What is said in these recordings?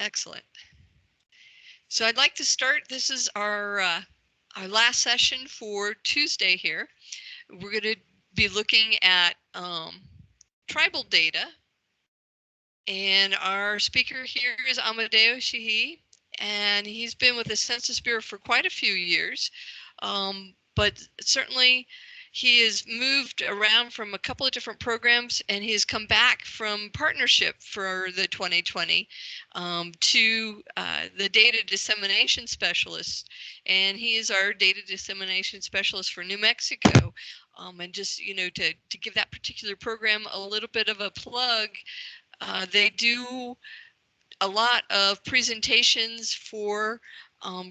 Excellent. So I'd like to start. This is our last session for Tuesday here. We're going to be looking at tribal data. And our speaker here is Amadeo Shije, and he's been with the Census Bureau for quite a few years. But certainly he has moved around from a couple of different programs, and he has come back from partnership for the 2020 to the Data Dissemination Specialist. And he is our Data Dissemination Specialist for New Mexico. And just, to give that particular program a little bit of a plug, they do a lot of presentations for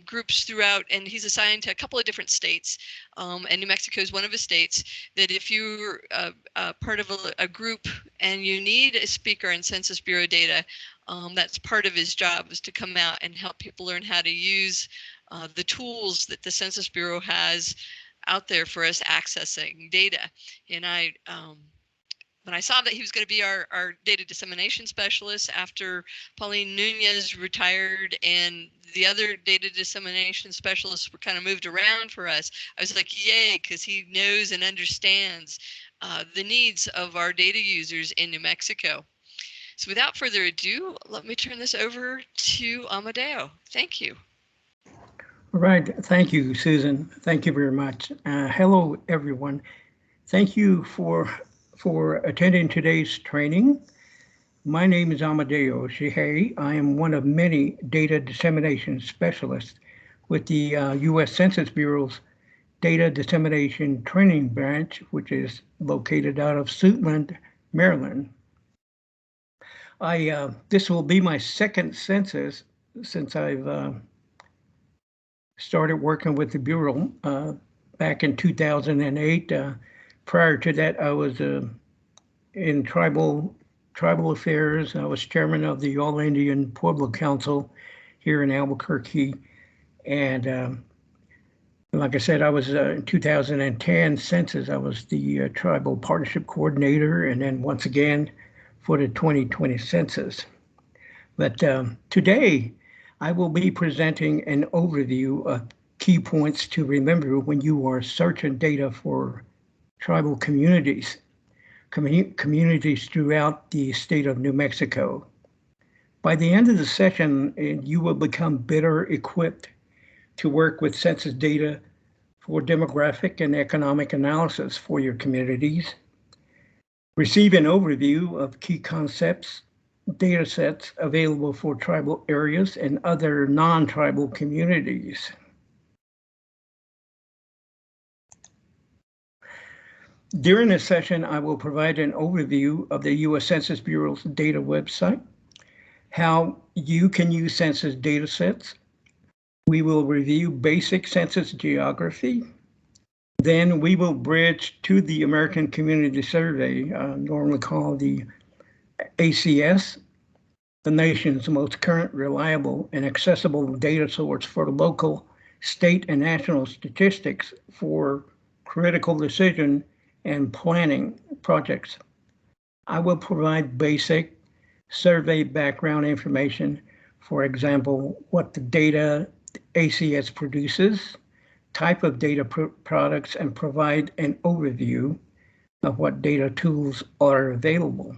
groups throughout, and he's assigned to a couple of different states, and New Mexico is one of his states, that if you're part of a group and you need a speaker in Census Bureau data, that's part of his job, is to come out and help people learn how to use the tools that the Census Bureau has out there for us accessing data. And when I saw that he was going to be our data dissemination specialist after Pauline Nunez retired and the other data dissemination specialists were kind of moved around for us, I was like, yay, because he knows and understands the needs of our data users in New Mexico. So without further ado, let me turn this over to Amadeo. Thank you. All right. Thank you, Susan. Thank you very much. Hello, everyone. Thank you for attending today's training. My name is Amadeo Shije. I am one of many data dissemination specialists with the U.S. Census Bureau's Data Dissemination Training Branch, which is located out of Suitland, Maryland. This will be my second census since I've started working with the Bureau back in 2008. Prior to that, I was in tribal affairs. I was chairman of the All Indian Pueblo Council here in Albuquerque. And like I said, I was in 2010 census, I was the tribal partnership coordinator, and then once again for the 2020 census. But today, I will be presenting an overview of key points to remember when you are searching data for tribal communities throughout the state of New Mexico. By the end of the session, you will become better equipped to work with census data for demographic and economic analysis for your communities, receive an overview of key concepts, data sets available for tribal areas and other non-tribal communities. During this session, I will provide an overview of the U.S. Census Bureau's data website, how you can use census data sets. We will review basic census geography. Then we will bridge to the American Community Survey, normally called the ACS, the nation's most current, reliable, and accessible data source for local, state, and national statistics for critical decision and planning projects. I will provide basic survey background information, for example, what the data ACS produces, type of data products, and provide an overview of what data tools are available.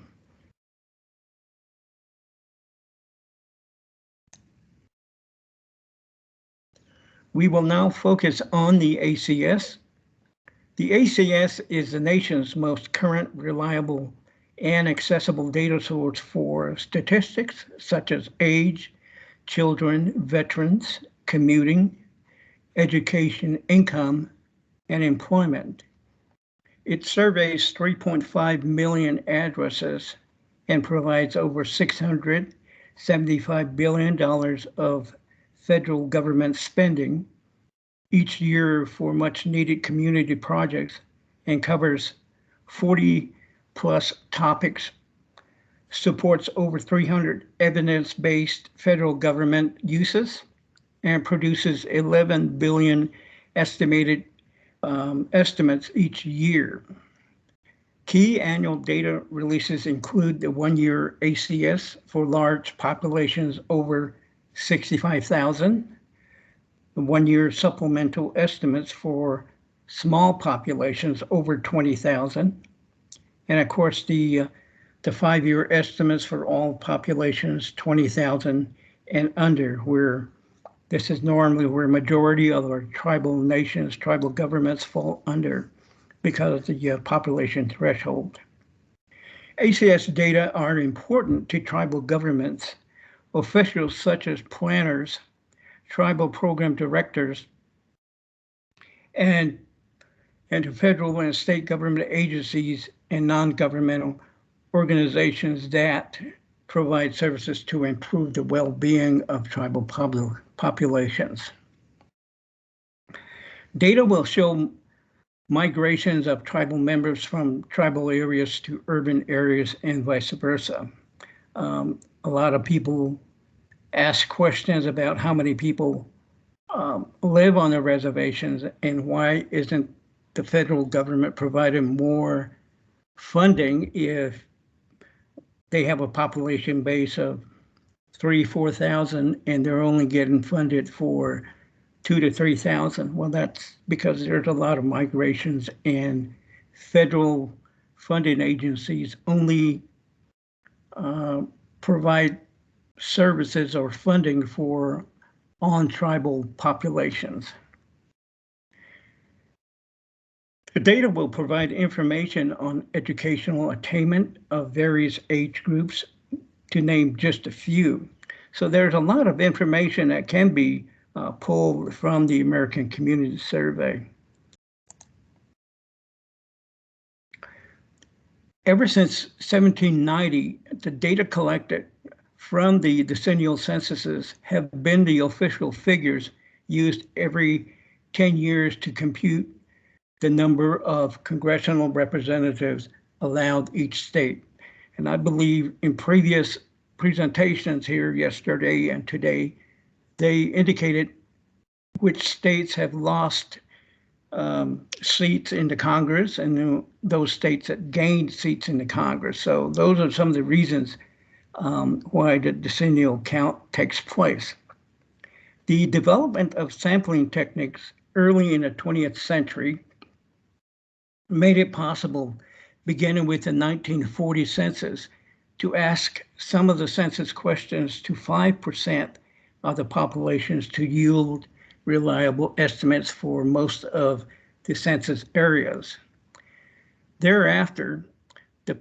We will now focus on the ACS. The ACS is the nation's most current, reliable, and accessible data source for statistics such as age, children, veterans, commuting, education, income, and employment. It surveys 3.5 million addresses and provides over $675 billion of federal government spending each year for much needed community projects and covers 40 plus topics, supports over 300 evidence-based federal government uses, and produces 11 billion estimates each year. Key annual data releases include the one-year ACS for large populations over 65,000, the one-year supplemental estimates for small populations over 20,000, and of course the 5-year estimates for all populations 20,000 and under, where this is normally where majority of our tribal nations, tribal governments fall under because of the population threshold. ACS data are important to tribal governments. Officials such as planners, tribal program directors, and to federal and state government agencies and non-governmental organizations that provide services to improve the well-being of tribal populations. Data will show migrations of tribal members from tribal areas to urban areas and vice versa. A lot of people ask questions about how many people live on the reservations and why isn't the federal government providing more funding if they have a population base of 3,000-4,000 and they're only getting funded for 2,000 to 3,000. Well, that's because there's a lot of migrations and federal funding agencies only provide services or funding for on-tribal populations. The data will provide information on educational attainment of various age groups, to name just a few. So there's a lot of information that can be pulled from the American Community Survey. Ever since 1790, the data collected from the decennial censuses have been the official figures used every 10 years to compute the number of congressional representatives allowed each state. And I believe in previous presentations here yesterday and today, they indicated which states have lost seats in the Congress and those states that gained seats in the Congress. So those are some of the reasons why the decennial count takes place. The development of sampling techniques early in the 20th century made it possible, beginning with the 1940 census, to ask some of the census questions to 5% of the populations to yield reliable estimates for most of the census areas. Thereafter, the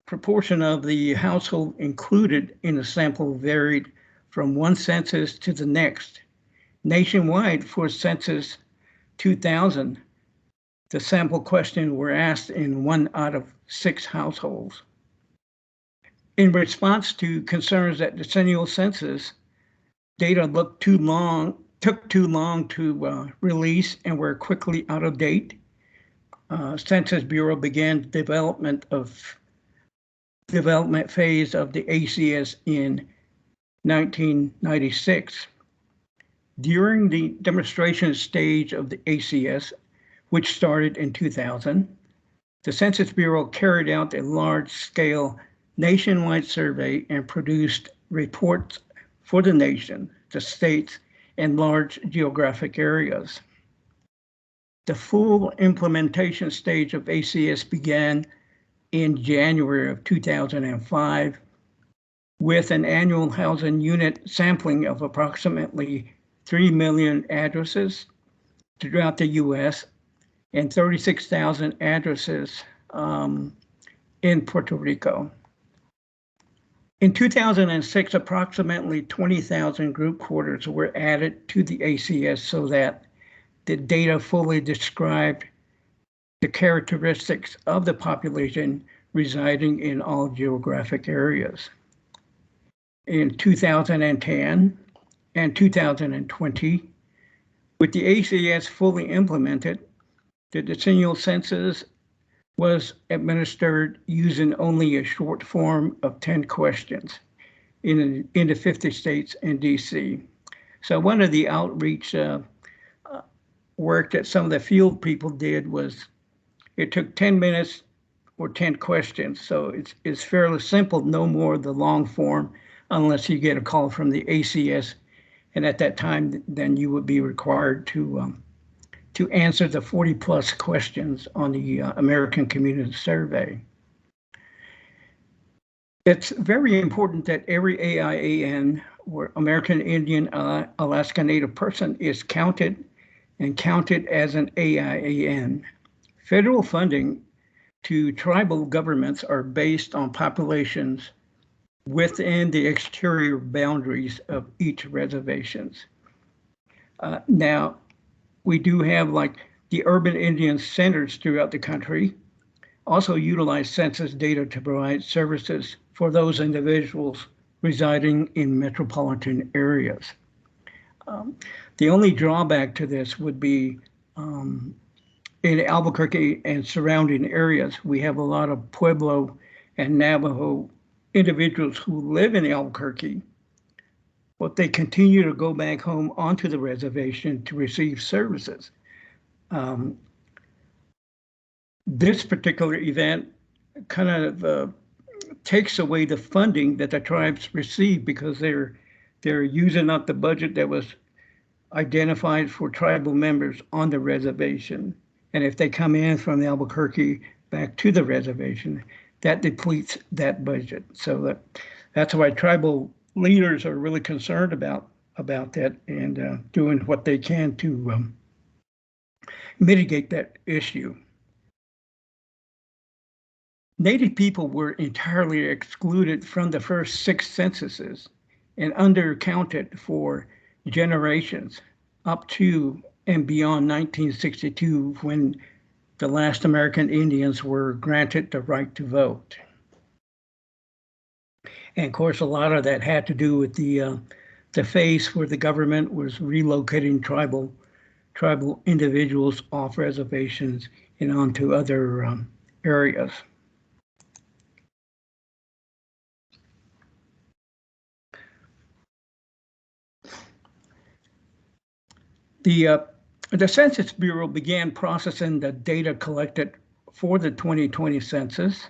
proportion of the household included in a sample varied from one census to the next. Nationwide, for Census 2000, the sample questions were asked in 1 out of 6 households. In response to concerns that decennial census data took too long to release and were quickly out of date, Census Bureau began development phase of the ACS in 1996. During the demonstration stage of the ACS, which started in 2000, the Census Bureau carried out a large-scale nationwide survey and produced reports for the nation, the states, and large geographic areas. The full implementation stage of ACS began in January of 2005 with an annual housing unit sampling of approximately 3 million addresses throughout the U.S. and 36,000 addresses in Puerto Rico. In 2006, approximately 20,000 group quarters were added to the ACS so that the data fully described the characteristics of the population residing in all geographic areas. In 2010 and 2020, with the ACS fully implemented, the decennial census was administered using only a short form of 10 questions in the 50 states and DC. So one of the outreach work that some of the field people did was, it took 10 minutes or 10 questions. So it's fairly simple, no more the long form, unless you get a call from the ACS. And at that time, then you would be required to answer the 40 plus questions on the American Community Survey. It's very important that every AIAN or American Indian Alaska Native person is counted and counted as an AIAN. Federal funding to tribal governments are based on populations within the exterior boundaries of each reservations. Now, we do have like the urban Indian centers throughout the country also utilize census data to provide services for those individuals residing in metropolitan areas. The only drawback to this would be in Albuquerque and surrounding areas, we have a lot of Pueblo and Navajo individuals who live in Albuquerque, but they continue to go back home onto the reservation to receive services. This particular event kind of takes away the funding that the tribes receive because they're using up the budget that was identified for tribal members on the reservation. And if they come in from Albuquerque back to the reservation, that depletes that budget. So that's why tribal leaders are really concerned about that and doing what they can to mitigate that issue. Native people were entirely excluded from the first 6 censuses and undercounted for generations up to and beyond 1962 when the last American Indians were granted the right to vote. And of course, a lot of that had to do with the phase where the government was relocating tribal individuals off reservations and onto other areas. The Census Bureau began processing the data collected for the 2020 census.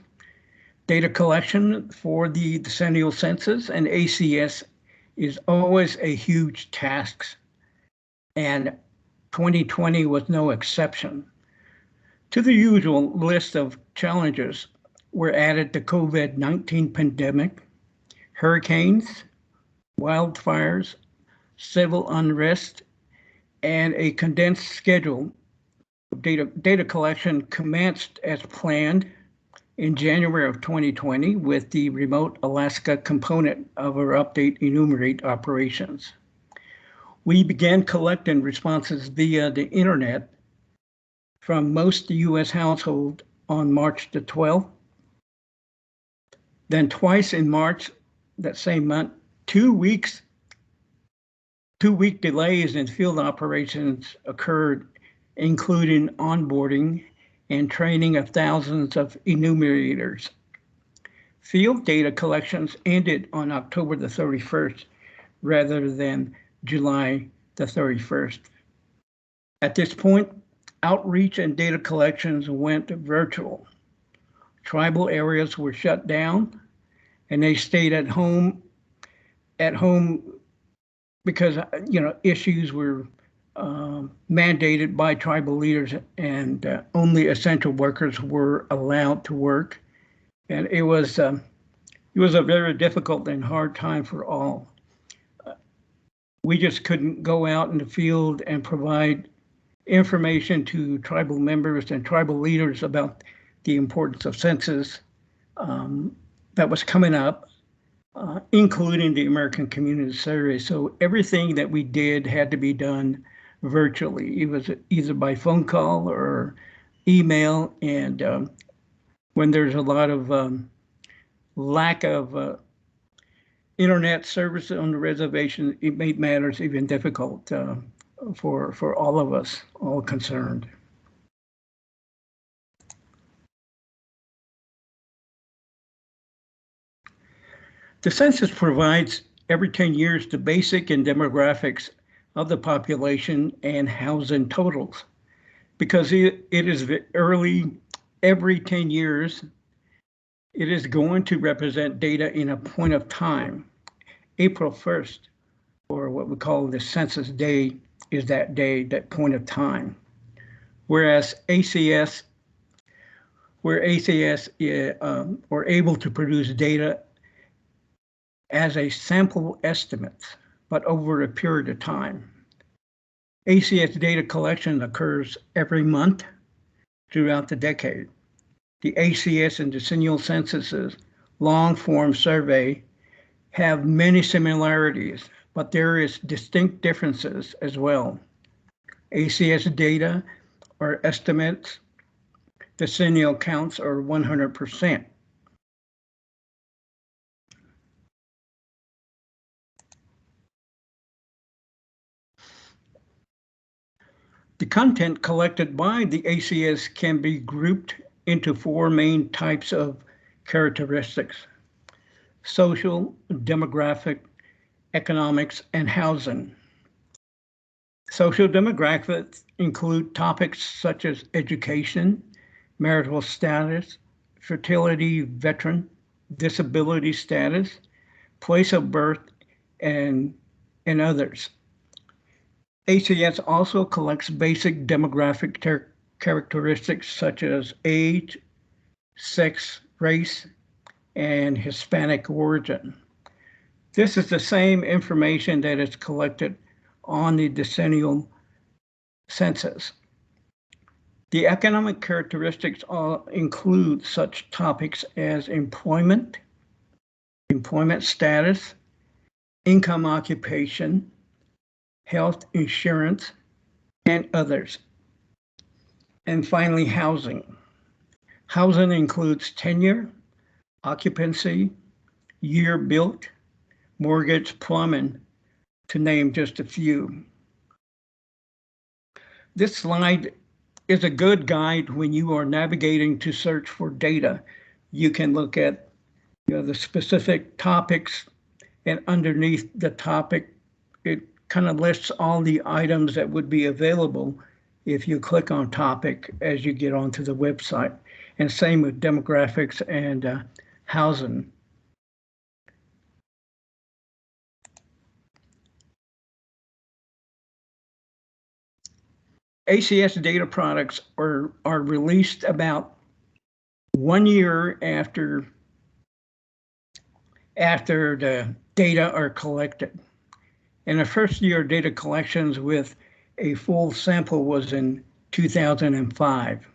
Data collection for the decennial census and ACS is always a huge task, and 2020 was no exception. To the usual list of challenges were added the COVID-19 pandemic, hurricanes, wildfires, civil unrest, and a condensed schedule. Data collection commenced as planned in January of 2020 with the remote Alaska component of our update enumerate operations. We began collecting responses via the internet from most U.S. households on March the 12th. Then twice in March that same month, 2 week delays in field operations occurred, including onboarding and training of thousands of enumerators. Field data collections ended on October the 31st rather than July the 31st. At this point, outreach and data collections went virtual. Tribal areas were shut down and they stayed at home because issues were mandated by tribal leaders, and only essential workers were allowed to work. And it was a very difficult and hard time for all. We just couldn't go out in the field and provide information to tribal members and tribal leaders about the importance of census that was coming up, including the American Community Survey. So everything that we did had to be done virtually. It was either by phone call or email. And when there's a lot of lack of internet service on the reservation, it made matters even difficult for all of us, all concerned. The census provides every 10 years the basic and demographics of the population and housing totals. Because it is early, every 10 years, It is going to represent data in a point of time. April 1st, or what we call the census day, is that day, that point of time. Whereas ACS, where ACS are able to produce data as a sample estimate, but over a period of time. ACS data collection occurs every month throughout the decade. The ACS and decennial censuses long-form survey have many similarities, but there is distinct differences as well. ACS data are estimates, decennial counts are 100%. The content collected by the ACS can be grouped into four main types of characteristics: social, demographic, economics, and housing. Social demographics include topics such as education, marital status, fertility, veteran, disability status, place of birth, and others. ACS also collects basic demographic characteristics such as age, sex, race, and Hispanic origin. This is the same information that is collected on the decennial census. The economic characteristics include such topics as employment, employment status, income occupation, health insurance, and others. And finally, housing. Housing includes tenure, occupancy, year built, mortgage, plumbing, to name just a few. This slide is a good guide when you are navigating to search for data. You can look at the specific topics, and underneath the topic, it kind of lists all the items that would be available if you click on topic as you get onto the website. And same with demographics and housing. ACS data products are released about 1 year after the data are collected. And the first year data collections with a full sample was in 2005.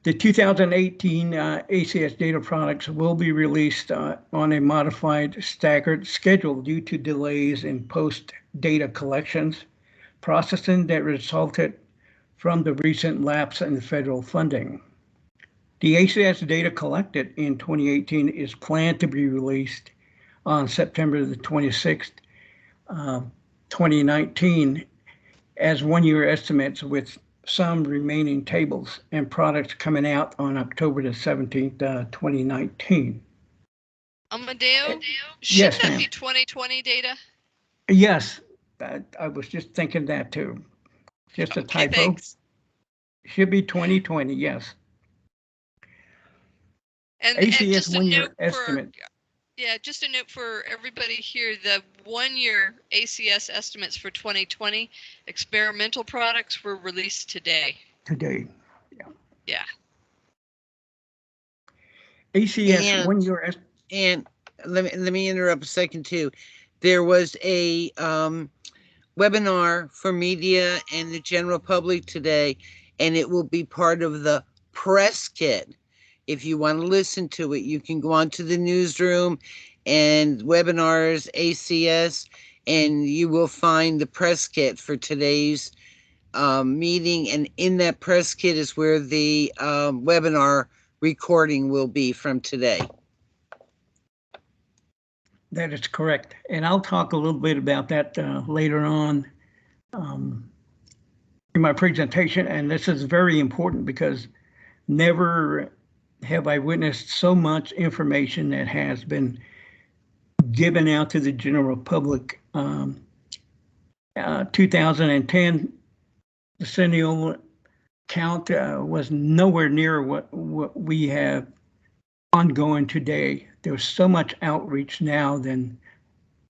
The 2018 ACS data products will be released on a modified staggered schedule due to delays in post-data collections processing that resulted from the recent lapse in federal funding. The ACS data collected in 2018 is planned to be released on September the 26th, 2019, as 1 year estimates with some remaining tables and products coming out on October the 17th, 2019. Amadeo, Yes, shouldn't that ma'am. be 2020 data? Yes, I was just thinking that too. Just a Okay, typo. thanks. Should be 2020, yes. And ACS just a 1 year note estimate. just a note for everybody here, the 1 year ACS estimates for 2020 experimental products were released today. Today. Yeah. ACS 1 year estimate. And let me interrupt a second too. There was a webinar for media and the general public today, and it will be part of the press kit. If you want to listen to it, you can go on to the newsroom and webinars, ACS, and you will find the press kit for today's meeting. And in that press kit is where the webinar recording will be from today. That is correct. And I'll talk a little bit about that later on in my presentation. And this is very important because never have I witnessed so much information that has been given out to the general public. 2010 decennial count was nowhere near what we have ongoing today. There's so much outreach now than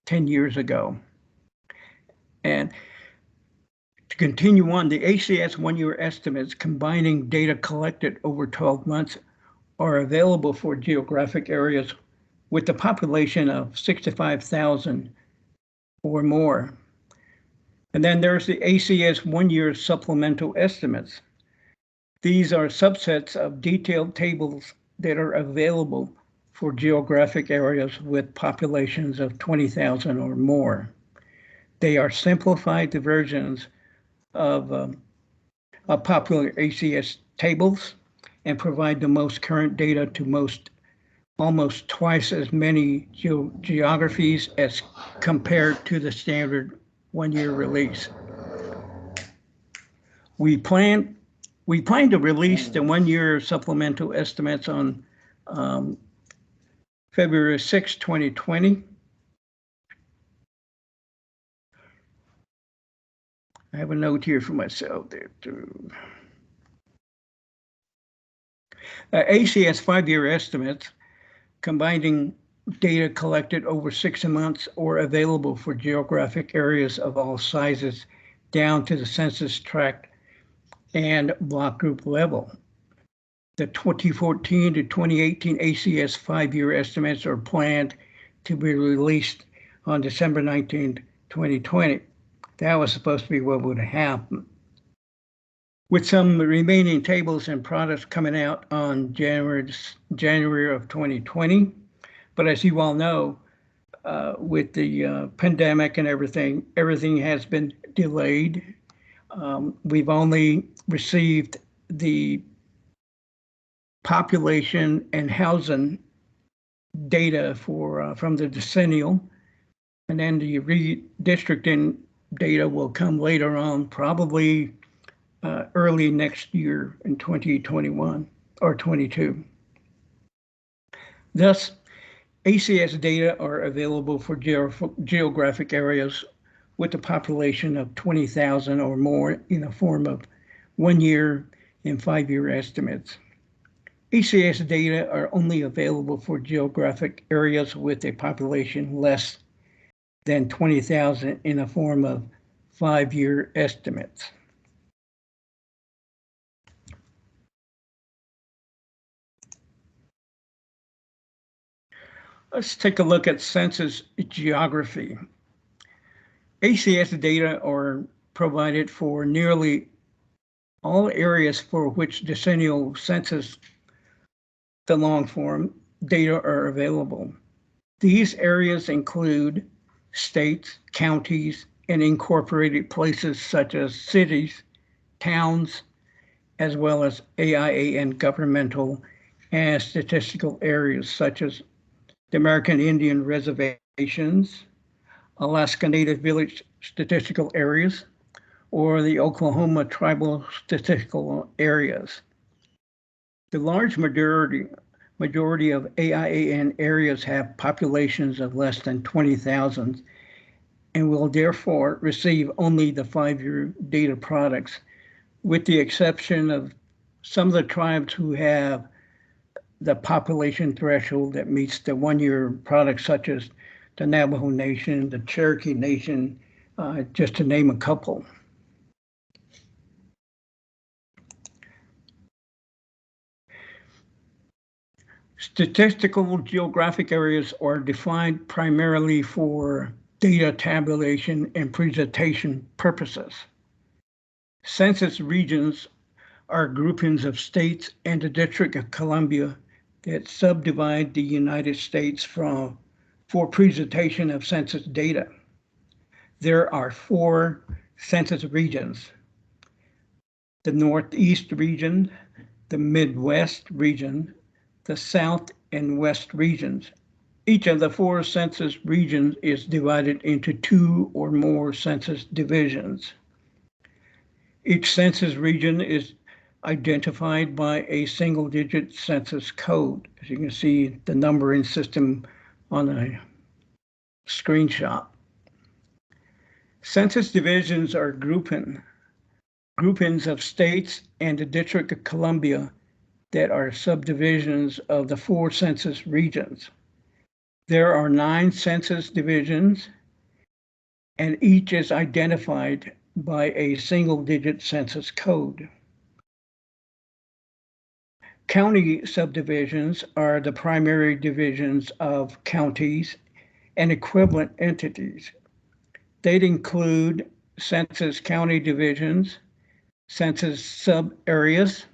10 years ago. And to continue on, the ACS one-year estimates combining data collected over 12 months are available for geographic areas with the population of 65,000 or more. And then there's the ACS one-year supplemental estimates. These are subsets of detailed tables that are available for geographic areas with populations of 20,000 or more. They are simplified versions of popular ACS tables and provide the most current data to almost twice as many geographies as compared to the standard one-year release. We plan to release the one-year supplemental estimates on February 6, 2020. I have a note here for myself there too. ACS 5-year estimates combining data collected over 6 months or available for geographic areas of all sizes down to the census tract and block group level. The 2014 to 2018 ACS 5-year estimates are planned to be released on December 19, 2020. That was supposed to be what would happen. With some remaining tables and products coming out on January of 2020. But as you all know, with the pandemic and everything has been delayed. We've only received the population and housing data from the decennial, and then the redistricting data will come later on, probably early next year in 2021 or 22. Thus, ACS data are available for geographic areas with a population of 20,000 or more in the form of 1-year and 5-year estimates. ACS data are only available for geographic areas with a population less than 20,000 in the form of 5-year estimates. Let's take a look at Census Geography. ACS data are provided for nearly all areas for which decennial census, the long form, data are available. These areas include states, counties, and incorporated places such as cities, towns, as well as AIAN governmental and statistical areas such as the American Indian reservations, Alaska Native Village statistical areas, or the Oklahoma tribal statistical areas. The large majority of AIAN areas have populations of less than 20,000 and will therefore receive only the 5-year data products, with the exception of some of the tribes who have the population threshold that meets the 1-year products, such as the Navajo Nation, the Cherokee Nation, just to name a couple. Statistical geographic areas are defined primarily for data tabulation and presentation purposes. Census regions are groupings of states and the District of Columbia that subdivide the United States for presentation of census data. There are 4 census regions: the Northeast region, the Midwest region, the South and West regions. Each of the 4 census regions is divided into 2 or more census divisions. Each census region is identified by a single-digit census code. As you can see, the numbering system on a screenshot. Census divisions are grouping groupings of states and the District of Columbia that are subdivisions of the 4 census regions. There are 9 census divisions, and each is identified by a single-digit census code. County subdivisions are the primary divisions of counties and equivalent entities. They include census county divisions, census sub-areas,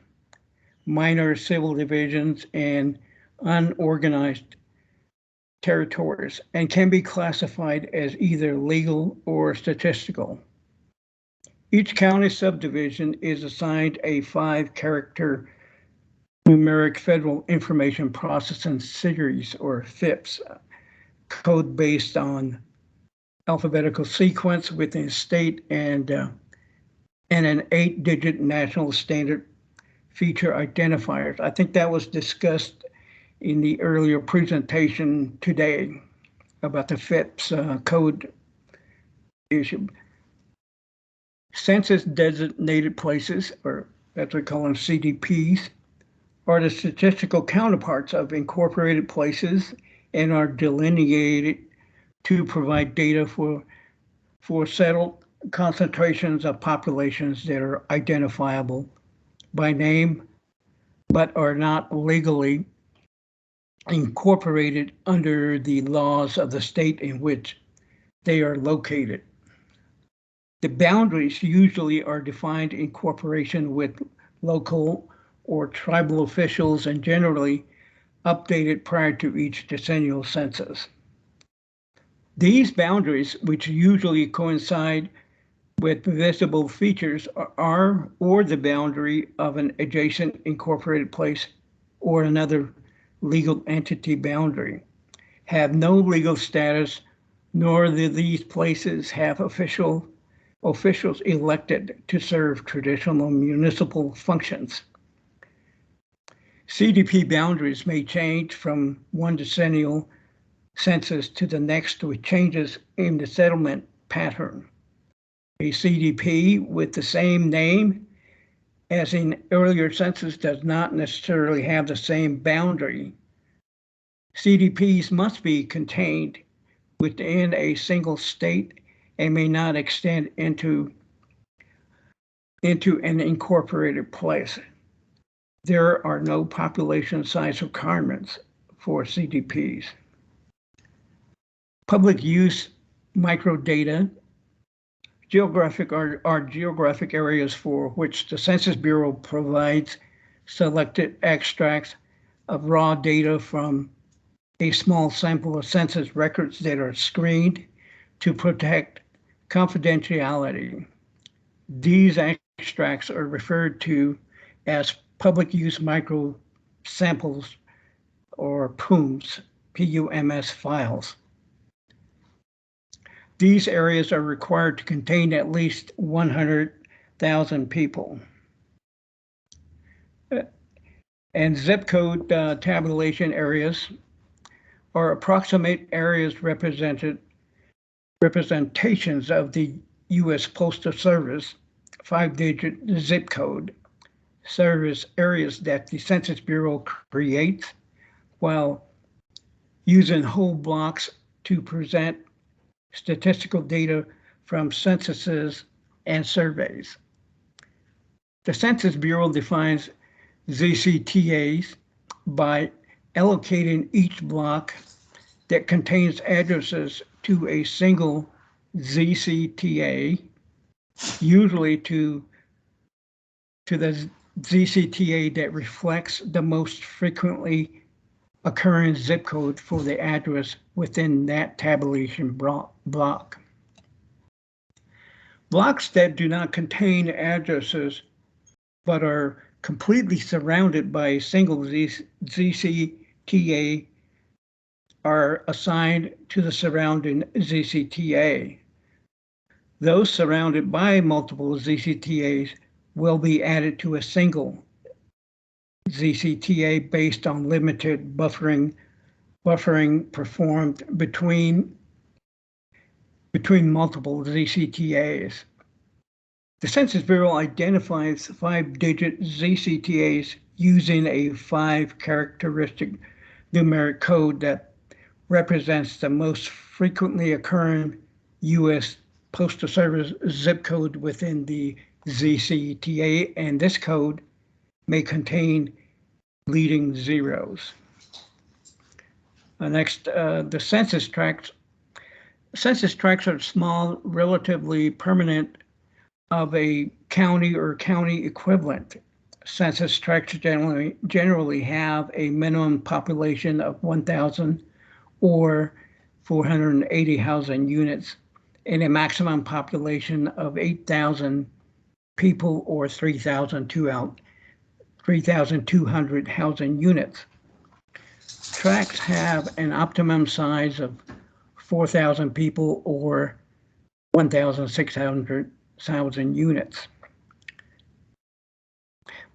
minor civil divisions, and unorganized territories, and can be classified as either legal or statistical. Each county subdivision is assigned a 5-character numeric federal information processing series, or FIPS, code based on alphabetical sequence within state and an 8-digit national standard feature identifiers. I think that was discussed in the earlier presentation today about the FIPS code issue. Census designated places, or as we call them, CDPs, are the statistical counterparts of incorporated places and are delineated to provide data for settled concentrations of populations that are identifiable by name but are not legally incorporated under the laws of the state in which they are located. The boundaries usually are defined in cooperation with local or tribal officials and generally updated prior to each decennial census. These boundaries, which usually coincide with visible features, are or the boundary of an adjacent incorporated place or another legal entity boundary, have no legal status, nor do these places have officials elected to serve traditional municipal functions. CDP boundaries may change from one decennial census to the next with changes in the settlement pattern. A CDP with the same name as in earlier census does not necessarily have the same boundary. CDPs must be contained within a single state and may not extend into an incorporated place. There are no population size requirements for CDPs. Public use microdata are geographic areas for which the Census Bureau provides selected extracts of raw data from a small sample of census records that are screened to protect confidentiality. These extracts are referred to as public use micro samples, or PUMS, PUMS files. These areas are required to contain at least 100,000 people. And zip code tabulation areas are approximate areas representations of the U.S. Postal Service 5-digit zip code service areas that the Census Bureau creates while using whole blocks to present statistical data from censuses and surveys. The Census Bureau defines ZCTAs by allocating each block that contains addresses to a single ZCTA, usually to the ZCTA that reflects the most frequently occurring zip code for the address within that tabulation block. Blocks that do not contain addresses but are completely surrounded by a single ZCTA are assigned to the surrounding ZCTA. Those surrounded by multiple ZCTAs will be added to a single ZCTA based on limited buffering performed between multiple ZCTAs. The Census Bureau identifies 5-digit ZCTAs using a 5-characteristic numeric code that represents the most frequently occurring U.S. Postal Service zip code within the ZCTA, and this code may contain leading zeros. Next, the census tracts. Census tracts are small, relatively permanent of a county or county equivalent. Census tracts generally have a minimum population of 1,000 or 480 housing units and a maximum population of 8,000 people or 3,200 housing units. Tracts have an optimum size of 4,000 people or 1,600 units.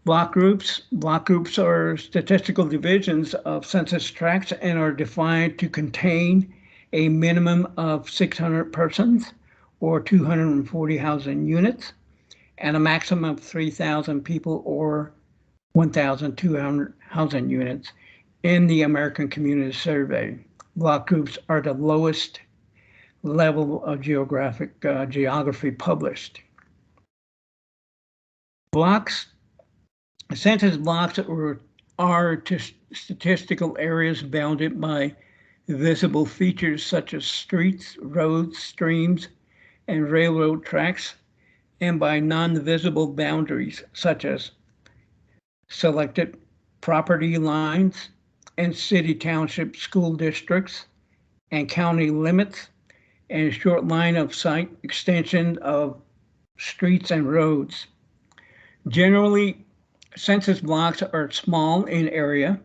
Block groups are statistical divisions of census tracts and are defined to contain a minimum of 600 persons or 240 housing units and a maximum of 3,000 people or 1,200 housing units. In the American Community Survey, block groups are the lowest level of geography published. Census blocks are statistical areas bounded by visible features such as streets, roads, streams, and railroad tracks, and by non-visible boundaries such as selected property lines and city, township, school districts, and county limits, and a short line of sight extension of streets and roads. Generally, census blocks are small in area.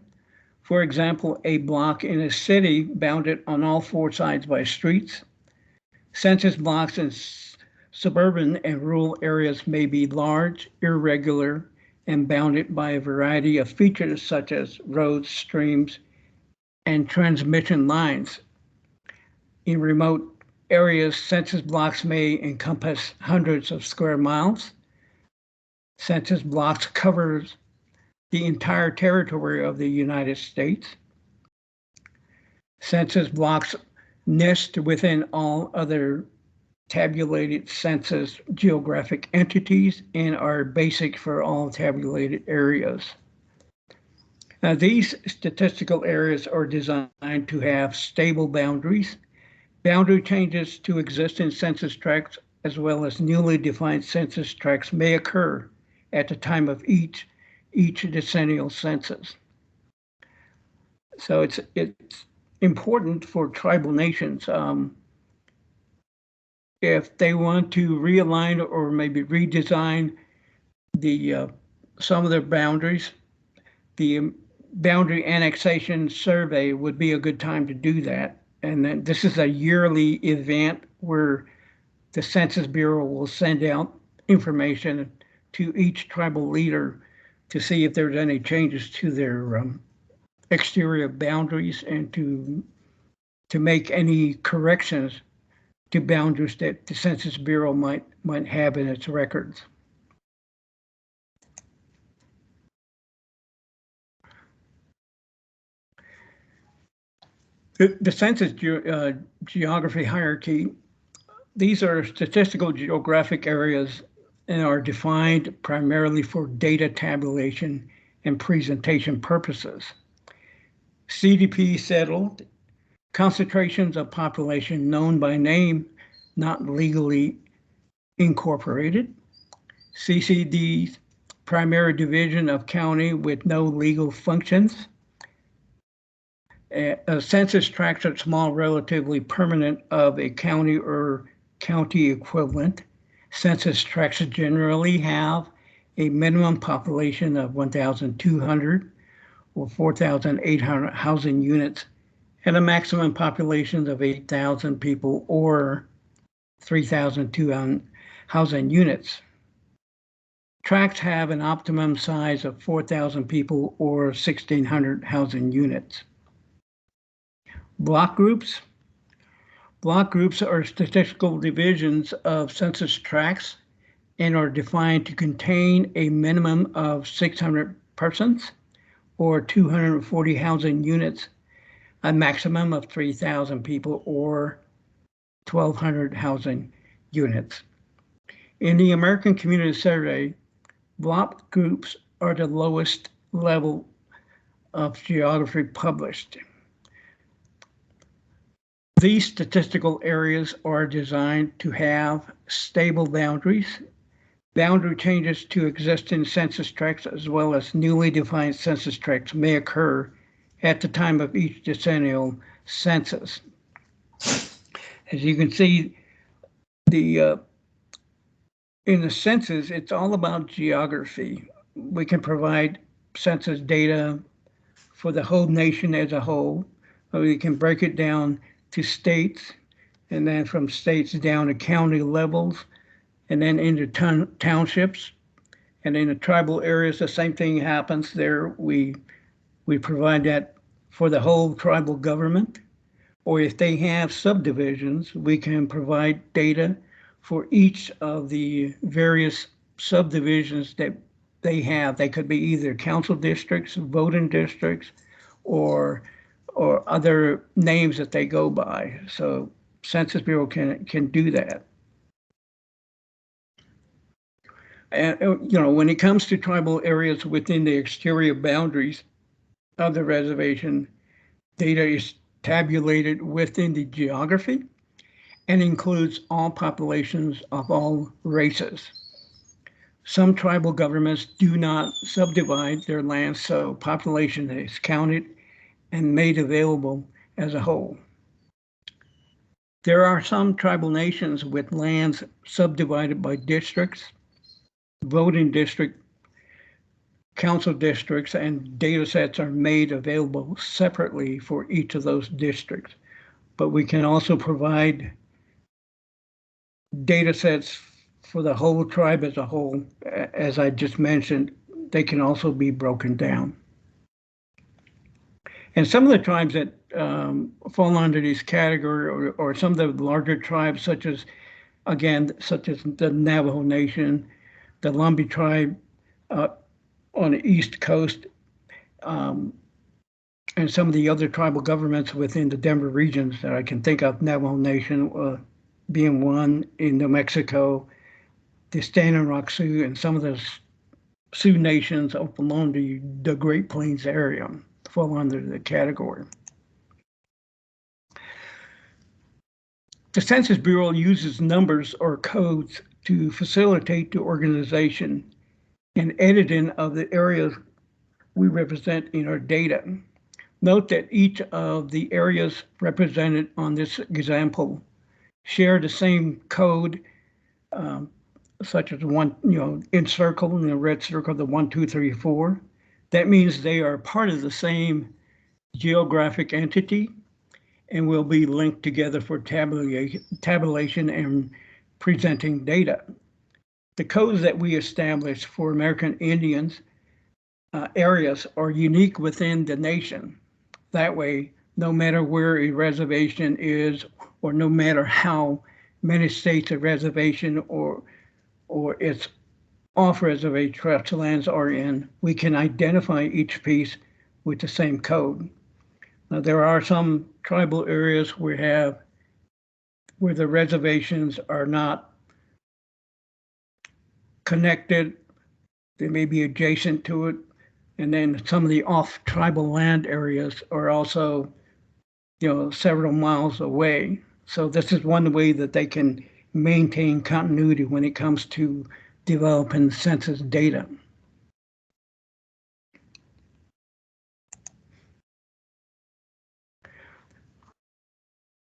For example, a block in a city bounded on all 4 sides by streets. Census blocks in suburban and rural areas may be large, irregular, and bounded by a variety of features such as roads, streams, and transmission lines. In remote areas, census blocks may encompass hundreds of square miles. Census blocks covers the entire territory of the United States. Census blocks nest within all other tabulated census geographic entities and are basic for all tabulated areas. Now, these statistical areas are designed to have stable boundaries. Boundary changes to existing census tracts as well as newly defined census tracts may occur at the time of each decennial census. So it's important for tribal nations if they want to realign or maybe redesign the some of their boundaries. The boundary annexation survey would be a good time to do that. And then this is a yearly event where the Census Bureau will send out information to each tribal leader to see if there's any changes to their exterior boundaries and to make any corrections to boundaries that the Census Bureau might have in its records. The census geography hierarchy, these are statistical geographic areas and are defined primarily for data tabulation and presentation purposes. CDP settled concentrations of population known by name, not legally incorporated. CCD's primary division of county with no legal functions. Census tracts are small, relatively permanent of a county or county equivalent. Census tracts generally have a minimum population of 1,200 or 4,800 housing units and a maximum population of 8,000 people or 3,200 housing units. Tracts have an optimum size of 4,000 people or 1,600 housing units. Block groups. Block groups are statistical divisions of census tracts and are defined to contain a minimum of 600 persons or 240 housing units, a maximum of 3,000 people or 1,200 housing units. In the American Community Survey, block groups are the lowest level of geography published. These statistical areas are designed to have stable boundaries. Boundary changes to existing census tracts as well as newly defined census tracts may occur at the time of each decennial census. As you can see, in the census, it's all about geography. We can provide census data for the whole nation as a whole, or we can break it down to states, and then from states down to county levels, and then into townships, and in the tribal areas, the same thing happens there. We provide that for the whole tribal government, or if they have subdivisions, we can provide data for each of the various subdivisions that they have. They could be either council districts, voting districts, or other names that they go by. So Census Bureau can do that. And when it comes to tribal areas within the exterior boundaries of the reservation, data is tabulated within the geography and includes all populations of all races. Some tribal governments do not subdivide their lands, so population is counted and made available as a whole. There are some tribal nations with lands subdivided by districts, voting district, council districts, and data sets are made available separately for each of those districts. But we can also provide data sets for the whole tribe as a whole. As I just mentioned, they can also be broken down. And some of the tribes that fall under this category, or some of the larger tribes, such as the Navajo Nation, the Lumbee tribe on the East Coast, and some of the other tribal governments within the Denver regions that I can think of, Navajo Nation being one in New Mexico, the Standing Rock Sioux, and some of the Sioux nations up along the Great Plains area fall under the category. The Census Bureau uses numbers or codes to facilitate the organization and editing of the areas we represent in our data. Note that each of the areas represented on this example share the same code, such as one, encircled in the red circle, the 1, 2, 3, 4. That means they are part of the same geographic entity and will be linked together for tabulation and presenting data. The codes that we established for American Indians areas are unique within the nation. That way, no matter where a reservation is, or no matter how many states a reservation or its off-reservation trust lands are in, we can identify each piece with the same code. Now, there are some tribal areas where the reservations are not connected. They may be adjacent to it. And then some of the off-tribal land areas are also, several miles away. So this is one way that they can maintain continuity when it comes to developing census data. A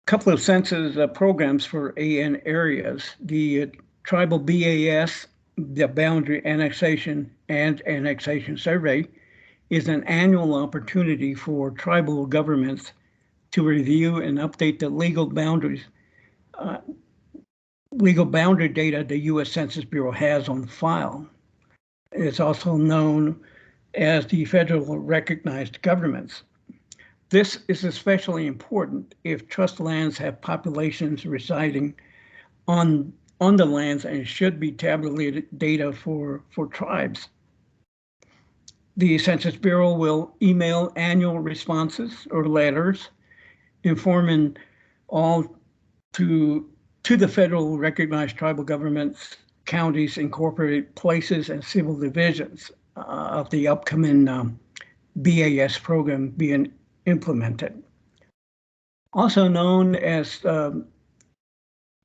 couple of census programs for AN areas. The Tribal BAS, the Boundary Annexation and Annexation Survey, is an annual opportunity for tribal governments to review and update the legal boundary data the U.S. Census Bureau has on file. It's also known as the federal recognized governments. This is especially important if trust lands have populations residing on on the lands and should be tabulated data for tribes. The Census Bureau will email annual responses or letters informing all to the federal recognized tribal governments, counties, incorporated places, and civil divisions of the upcoming BAS program being implemented. Also known as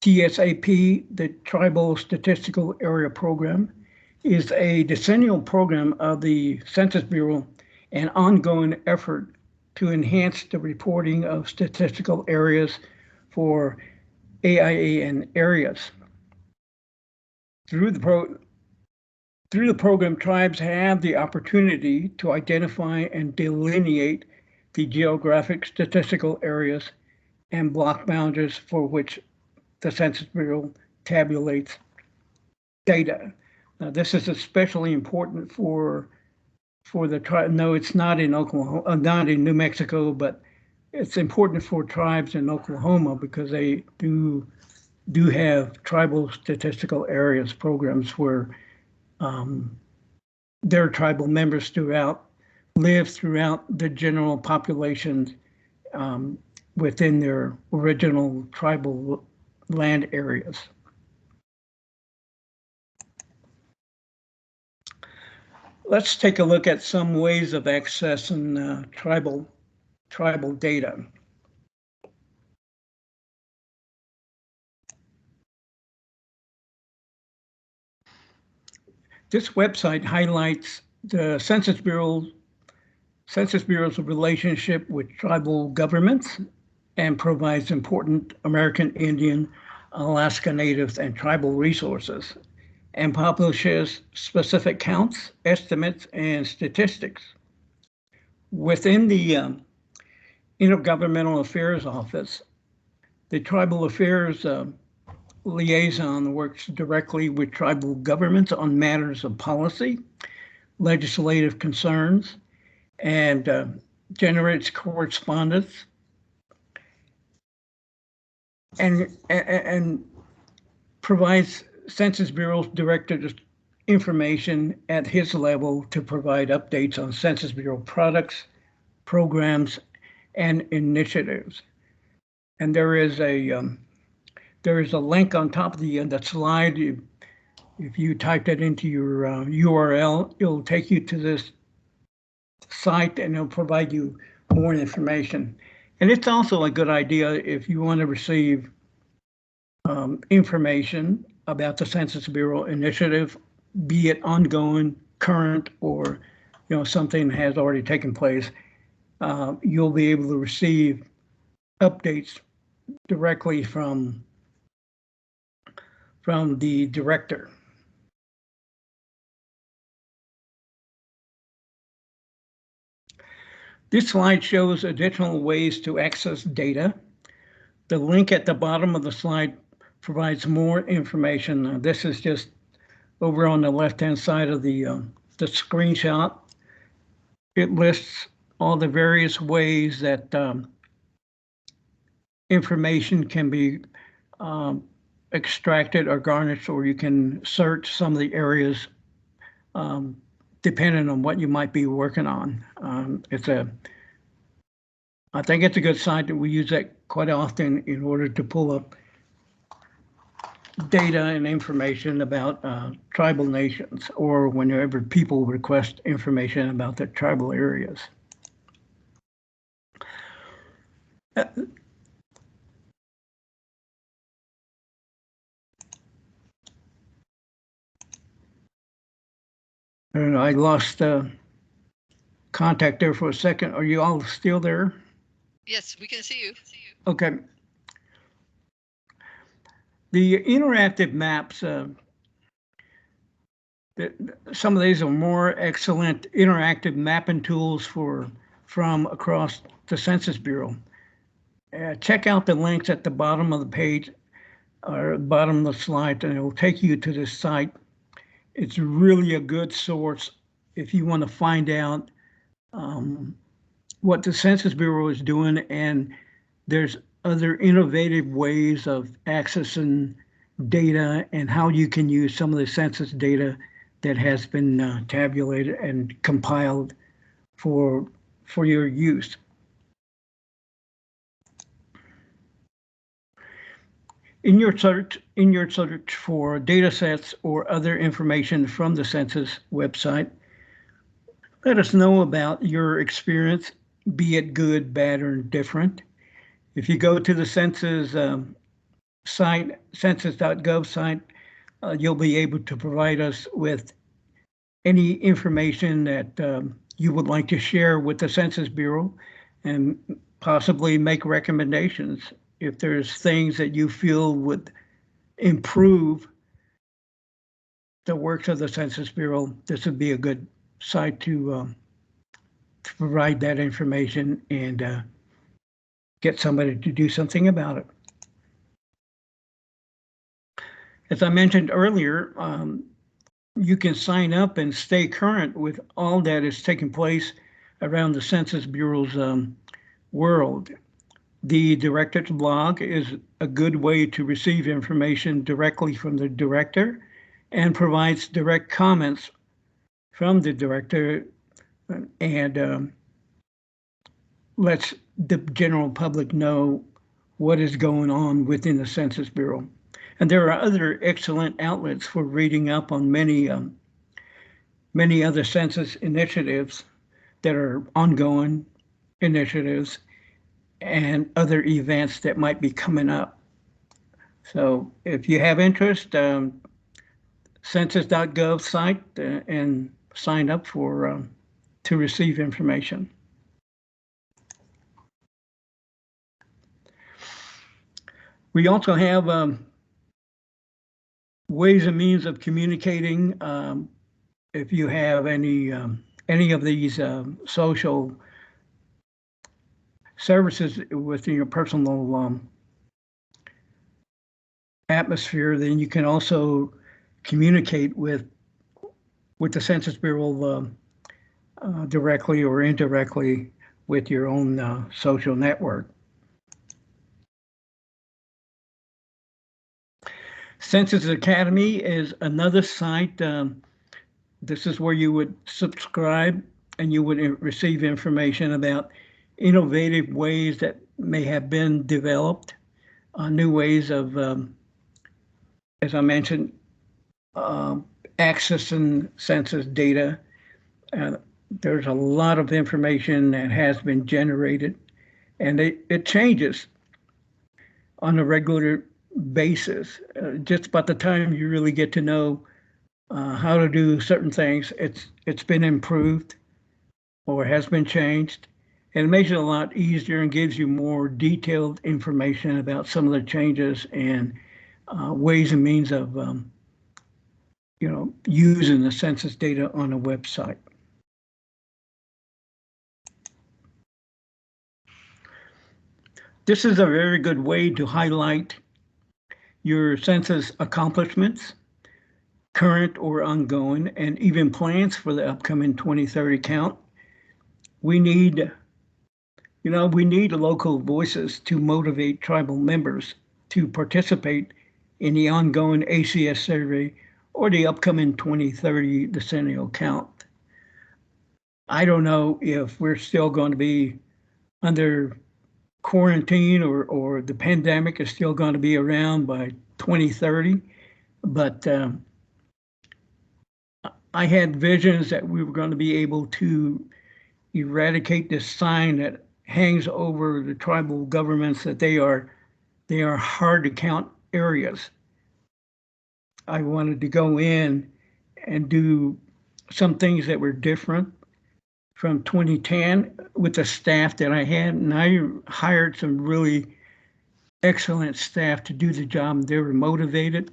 TSAP, the Tribal Statistical Area Program, is a decennial program of the Census Bureau, an ongoing effort to enhance the reporting of statistical areas for AIA and areas. Through the program, tribes have the opportunity to identify and delineate the geographic statistical areas and block boundaries for which the Census Bureau tabulates data. Now, this is especially important for the tribe. No, it's not in Oklahoma, not in New Mexico, but it's important for tribes in Oklahoma because they do have tribal statistical areas programs where their tribal members live throughout the general population within their original tribal land areas. Let's take a look at some ways of accessing tribal data. This website highlights the Census Bureau's relationship with tribal governments and provides important American Indian, Alaska Natives, and tribal resources, and publishes specific counts, estimates, and statistics. Within the Intergovernmental Affairs Office, the Tribal Affairs Liaison works directly with tribal governments on matters of policy, legislative concerns, and generates correspondence and provides Census Bureau's director information at his level to provide updates on Census Bureau products, programs, and initiatives. And there is a link on top of the slide. If you type that into your URL, it'll take you to this site and it'll provide you more information. And it's also a good idea if you want to receive information about the Census Bureau initiative, be it ongoing, current, or something has already taken place. You'll be able to receive updates directly from the director. This slide shows additional ways to access data. The link at the bottom of the slide provides more information. This is just over on the left-hand side of the screenshot. It lists all the various ways that information can be extracted or garnished, or you can search some of the areas depending on what you might be working on. I think it's a good site that we use that quite often in order to pull up data and information about tribal nations, or whenever people request information about their tribal areas. And I lost contact there for a second. Are you all still there? Yes, we can see you. Okay. The interactive maps, some of these are more excellent interactive mapping tools from across the Census Bureau. Check out the links at the bottom of the page or bottom of the slide, and it will take you to this site. It's really a good source if you want to find out what the Census Bureau is doing, and there's other innovative ways of accessing data and how you can use some of the census data that has been tabulated and compiled for your use. In your search for data sets or other information from the census website, let us know about your experience, be it good, bad, or different. If you go to the census site, Census.gov site, you'll be able to provide us with any information that you would like to share with the Census Bureau and possibly make recommendations. If there's things that you feel would improve the works of the Census Bureau, this would be a good site to provide that information and get somebody to do something about it. As I mentioned earlier, you can sign up and stay current with all that is taking place around the Census Bureau's world. The director's blog is a good way to receive information directly from the director and provides direct comments from the director and lets the general public know what is going on within the Census Bureau. And there are other excellent outlets for reading up on many other census initiatives that are ongoing initiatives and other events that might be coming up. So if you have interest, Census.gov site and sign up for to receive information. We also have ways and means of communicating. If you have any of these social services within your personal atmosphere, then you can also communicate with the Census Bureau directly or indirectly with your own social network. Census Academy is another site. This is where you would subscribe and you would receive information about innovative ways that may have been developed, new ways of, as I mentioned, accessing census data. There's a lot of information that has been generated, and it changes on a regular basis. Just about the time you really get to know how to do certain things, it's been improved or has been changed. And it makes it a lot easier and gives you more detailed information about some of the changes and ways and means of using the census data on a website. This is a very good way to highlight your census accomplishments, current or ongoing, and even plans for the upcoming 2030 count. We need local voices to motivate tribal members to participate in the ongoing ACS survey or the upcoming 2030 decennial count. I don't know if we're still going to be under quarantine or the pandemic is still going to be around by 2030, but I had visions that we were going to be able to eradicate this sign that hangs over the tribal governments that they are hard to count areas. I wanted to go in and do some things that were different from 2010 with the staff that I had, and I hired some really excellent staff to do the job. They were motivated,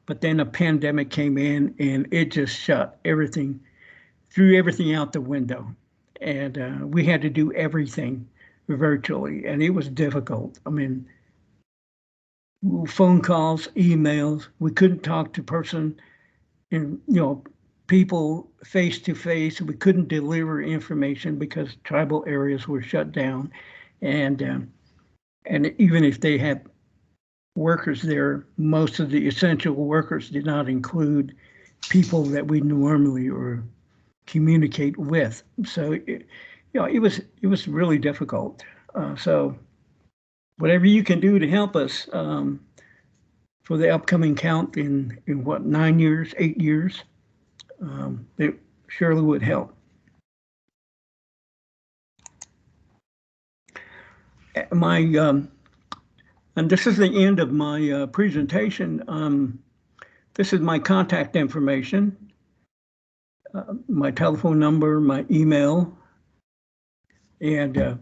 but then a pandemic came in and it just threw everything out the window. And we had to do everything virtually, and it was difficult. I mean, phone calls, emails, we couldn't talk to person and, people face to face. We couldn't deliver information because tribal areas were shut down. And even if they had workers there, most of the essential workers did not include people that we normally or communicate with. So, it was really difficult. So, whatever you can do to help us for the upcoming count in what, 9 years, 8 years, it surely would help. My and this is the end of my presentation. This is my contact information, my telephone number, my email, and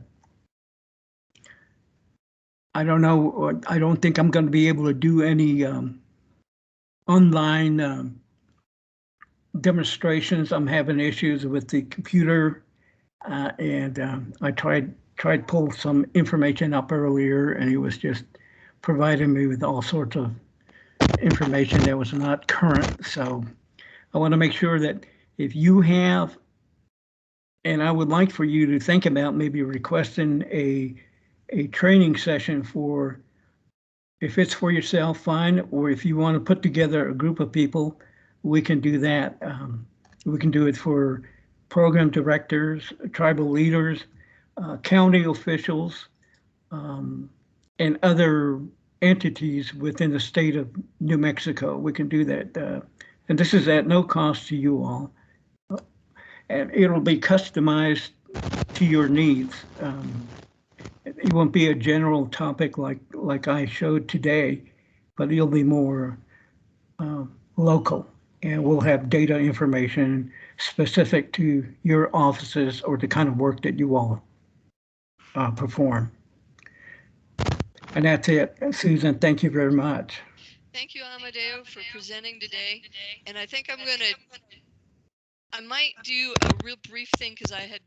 I don't know. I don't think I'm going to be able to do any online demonstrations. I'm having issues with the computer, and I tried pull some information up earlier, and it was just providing me with all sorts of information that was not current. So I want to make sure that if you have, and I would like for you to think about maybe requesting a training session for, if it's for yourself, fine, or if you want to put together a group of people, we can do that. We can do it for program directors, tribal leaders, county officials, and other entities within the state of New Mexico. We can do that. And this is at no cost to you all. And it'll be customized to your needs. It won't be a general topic like I showed today, but it'll be more local. And we'll have data information specific to your offices or the kind of work that you all perform. And that's it. Susan, thank you very much. Thank you, Amadeo, for presenting today. And I think I might do a real brief thing because I had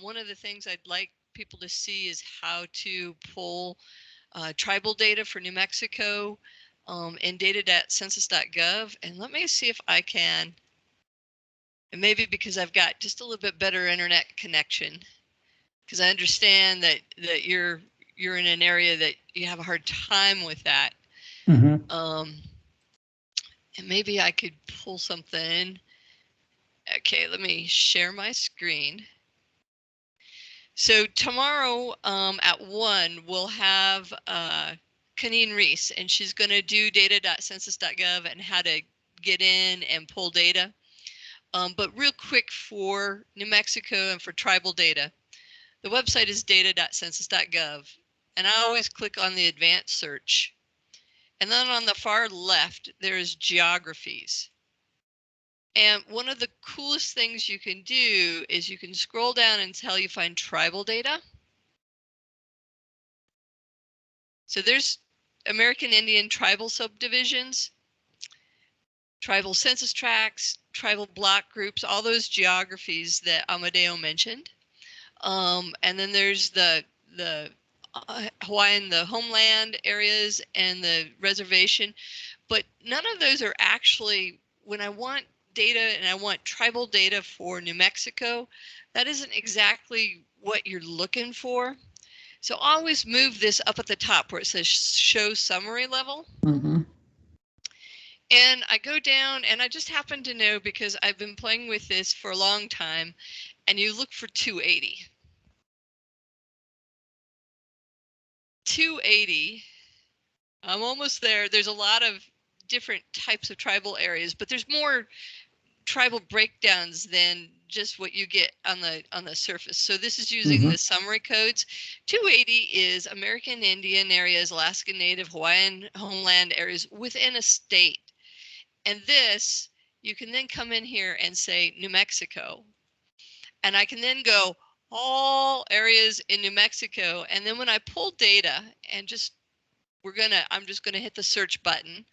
one of the things I'd like people to see is how to pull tribal data for New Mexico in Data.Census.gov. And let me see if I can, and maybe because I've got just a little bit better internet connection, because I understand that you're in an area that you have a hard time with that. Mm-hmm. And maybe I could pull something. Okay, let me share my screen. So tomorrow at 1, we'll have Kaneen Reese, and she's going to do Data.Census.gov and how to get in and pull data. But real quick for New Mexico and for tribal data, the website is Data.Census.gov, and I always click on the advanced search. And then on the far left, there's geographies. And one of the coolest things you can do is you can scroll down until you find tribal data. So there's American Indian tribal subdivisions, tribal census tracts, tribal block groups, all those geographies that Amadeo mentioned. And then there's the Hawaiian, the homeland areas and the reservation. But none of those are actually, when I want data and I want tribal data for New Mexico, that isn't exactly what you're looking for. So always move this up at the top where it says show summary level. Mm-hmm. And I go down and I just happen to know because I've been playing with this for a long time, and you look for 280. 280, I'm almost there. There's a lot of different types of tribal areas, but there's more tribal breakdowns than just what you get on the surface. So this is using the summary codes. 280 is American Indian areas, Alaska Native, Hawaiian homeland areas within a state. And this, you can then come in here and say New Mexico. And I can then go all areas in New Mexico. And then when I pull data and I'm just gonna hit the search button,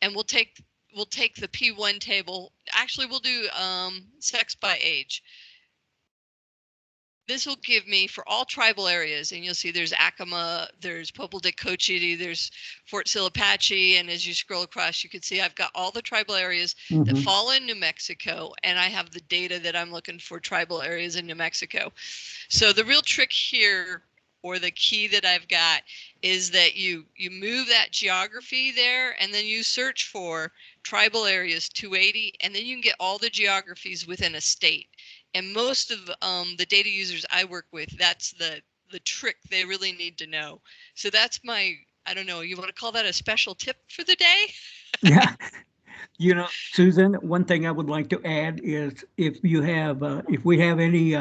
and we'll take the P1 table. Actually, we'll do sex by age. This will give me for all tribal areas, and you'll see there's Acoma, there's Popol de Cochiti, there's Fort Sill Apache, and as you scroll across, you can see I've got all the tribal areas that fall in New Mexico, and I have the data that I'm looking for tribal areas in New Mexico. So the real trick here, or the key that I've got is that you move that geography there, and then you search for tribal areas 280, and then you can get all the geographies within a state. And most of the data users I work with, that's the trick they really need to know. So that's my, I don't know, you want to call that a special tip for the day? Yeah. Susan, one thing I would like to add is if we have any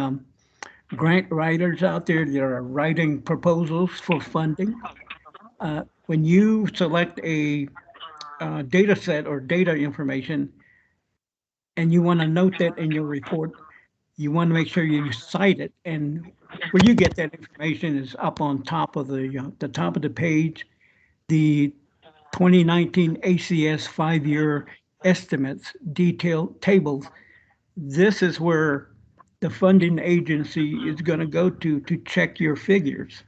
grant writers out there that are writing proposals for funding, when you select a data set or data information and you want to note that in your report, you want to make sure you cite it. And where you get that information is up on top of the top of the page, the 2019 ACS 5-year estimates detailed tables. This is where the funding agency is going to go to check your figures.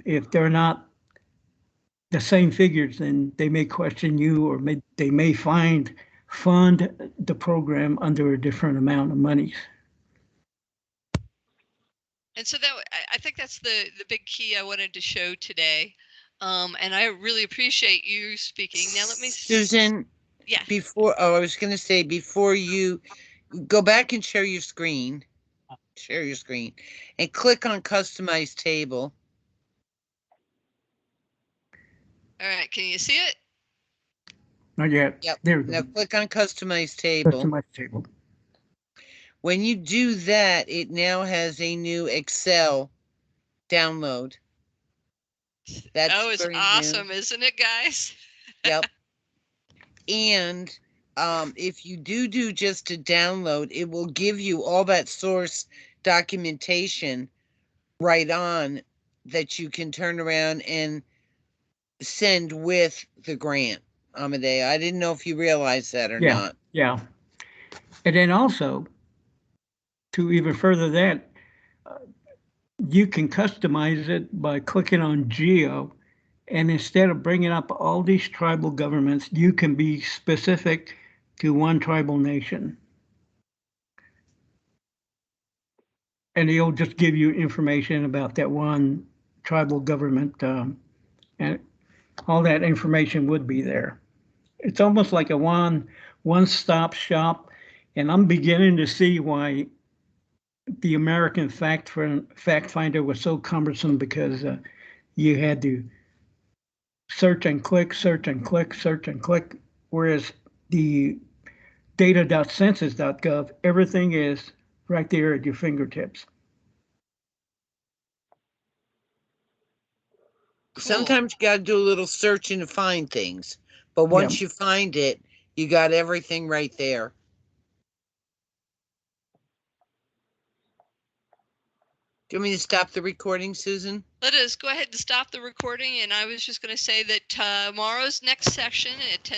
If they're not the same figures, then they may question you, or they may fund the program under a different amount of monies. And so that I think that's the big key I wanted to show today. And I really appreciate you speaking. Now let me, Susan, yeah. I was going to say, before you go back and share your screen, and click on customize table. All right, can you see it? Not yet. Yep. There we go. Now click on customize table. Customize table. When you do that, it now has a new Excel download. That's it's awesome, isn't it, guys? Yep. And if you do just a download, it will give you all that source documentation right on that you can turn around and send with the grant. Amadeo, I didn't know if you realized that or not. Yeah. And then also, to even further that, you can customize it by clicking on Geo. And instead of bringing up all these tribal governments, you can be specific to one tribal nation. And it'll just give you information about that one tribal government, and all that information would be there. It's almost like a one-stop shop, and I'm beginning to see why the American Fact Finder was so cumbersome, because you had to search and click, search and click, search and click, whereas the Data.Census.gov, everything is right there at your fingertips. Cool. Sometimes you got to do a little searching to find things, but once you find it, you got everything right there. Do you want me to stop the recording, Susan? Let us go ahead and stop the recording. And I was just going to say that tomorrow's next session at 10